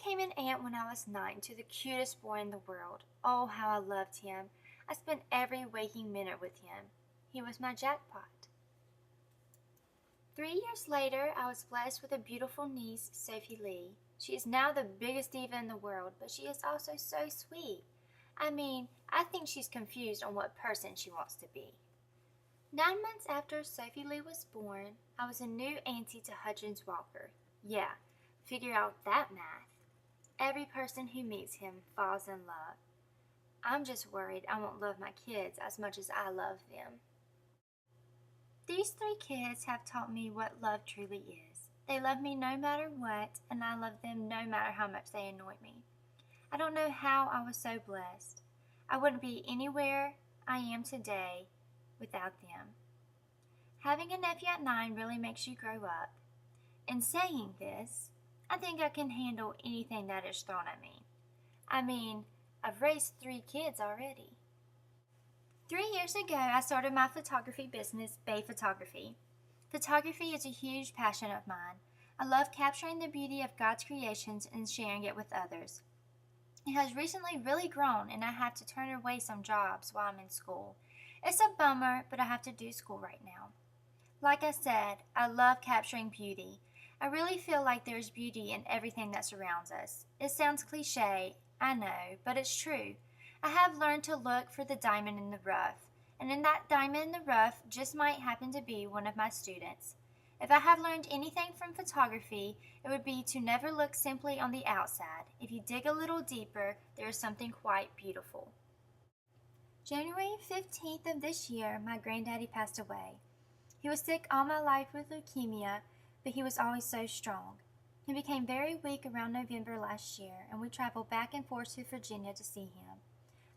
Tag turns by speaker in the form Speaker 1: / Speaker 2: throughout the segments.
Speaker 1: became an aunt when I was 9 to the cutest boy in the world. Oh, how I loved him. I spent every waking minute with him. He was my jackpot. 3 years later, I was blessed with a beautiful niece, Sophie Lee. She is now the biggest diva in the world, but she is also so sweet. I think she's confused on what person she wants to be. 9 months after Sophie Lee was born, I was a new auntie to Hutchins Walker. Yeah, figure out that math. Every person who meets him falls in love. I'm just worried I won't love my kids as much as I love them. These 3 kids have taught me what love truly is. They love me no matter what, and I love them no matter how much they annoy me. I don't know how I was so blessed. I wouldn't be anywhere I am today without them. Having a nephew at 9 really makes you grow up. In saying this, I think I can handle anything that is thrown at me. I've raised 3 kids already. 3 years ago, I started my photography business, Bay Photography. Photography is a huge passion of mine. I love capturing the beauty of God's creations and sharing it with others. It has recently really grown, and I have to turn away some jobs while I'm in school. It's a bummer, but I have to do school right now. Like I said, I love capturing beauty. I really feel like there's beauty in everything that surrounds us. It sounds cliche, I know, but it's true. I have learned to look for the diamond in the rough, and in that diamond in the rough just might happen to be one of my students. If I have learned anything from photography, it would be to never look simply on the outside. If you dig a little deeper, there is something quite beautiful. January 15th of this year, my granddaddy passed away. He was sick all my life with leukemia, but he was always so strong. He became very weak around November last year, and we traveled back and forth to Virginia to see him.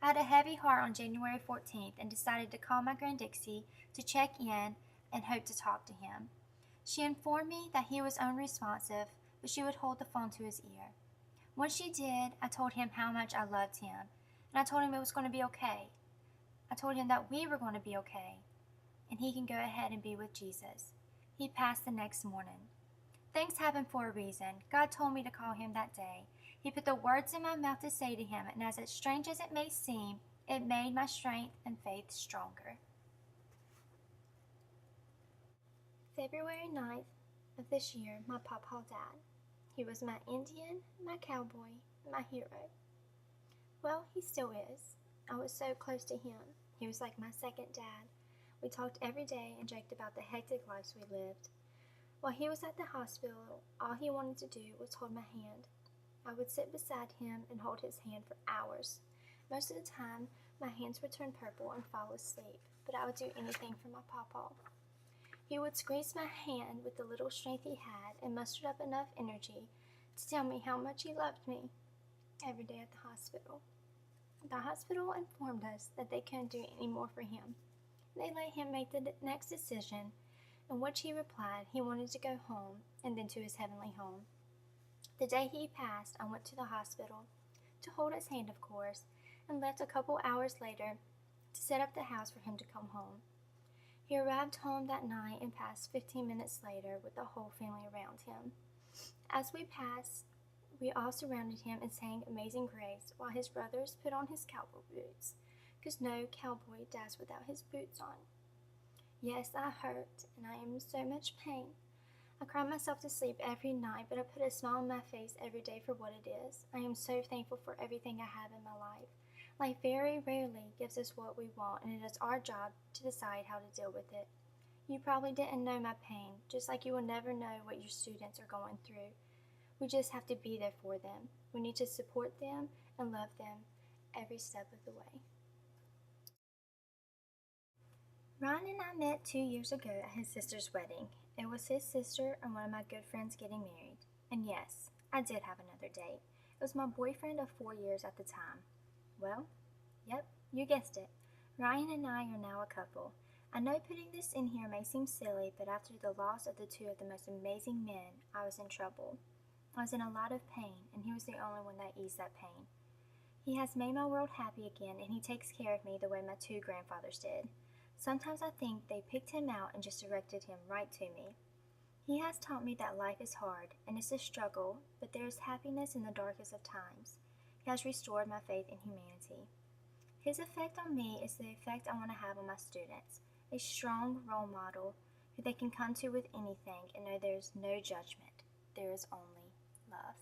Speaker 1: I had a heavy heart on January 14th and decided to call my Grand Dixie to check in and hope to talk to him. She informed me that he was unresponsive, but she would hold the phone to his ear. When she did, I told him how much I loved him, and I told him it was going to be okay. I told him that we were going to be okay, and he can go ahead and be with Jesus. He passed the next morning. Things happen for a reason. God told me to call him that day. He put the words in my mouth to say to him, and as strange as it may seem, it made my strength and faith stronger. February 9th of this year, my papa died. He was my Indian, my cowboy, my hero. Well, he still is. I was so close to him. He was like my second dad. We talked every day and joked about the hectic lives we lived. While he was at the hospital, all he wanted to do was hold my hand. I would sit beside him and hold his hand for hours. Most of the time, my hands would turn purple and fall asleep, but I would do anything for my papa. He would squeeze my hand with the little strength he had and mustered up enough energy to tell me how much he loved me every day at the hospital. The hospital informed us that they couldn't do any more for him. They let him make the next decision, in which he replied he wanted to go home and then to his heavenly home. The day he passed, I went to the hospital to hold his hand, of course, and left a couple hours later to set up the house for him to come home. He arrived home that night and passed 15 minutes later with the whole family around him. As we passed, we all surrounded him and sang Amazing Grace while his brothers put on his cowboy boots, because no cowboy dies without his boots on. Yes, I hurt, and I am in so much pain. I cry myself to sleep every night, but I put a smile on my face every day for what it is. I am so thankful for everything I have in my life. Life very rarely gives us what we want, and it is our job to decide how to deal with it. You probably didn't know my pain, just like you will never know what your students are going through. We just have to be there for them. We need to support them and love them every step of the way. Ron and I met 2 years ago at his sister's wedding. It was his sister and one of my good friends getting married. And yes, I did have another date. It was my boyfriend of 4 years at the time. Well, yep, you guessed it. Ryan and I are now a couple. I know putting this in here may seem silly, but after the loss of the 2 of the most amazing men, I was in trouble. I was in a lot of pain, and he was the only one that eased that pain. He has made my world happy again, and he takes care of me the way my 2 grandfathers did. Sometimes I think they picked him out and just directed him right to me. He has taught me that life is hard and it's a struggle, but there is happiness in the darkest of times. He has restored my faith in humanity. His effect on me is the effect I want to have on my students, a strong role model who they can come to with anything and know there is no judgment. There is only love.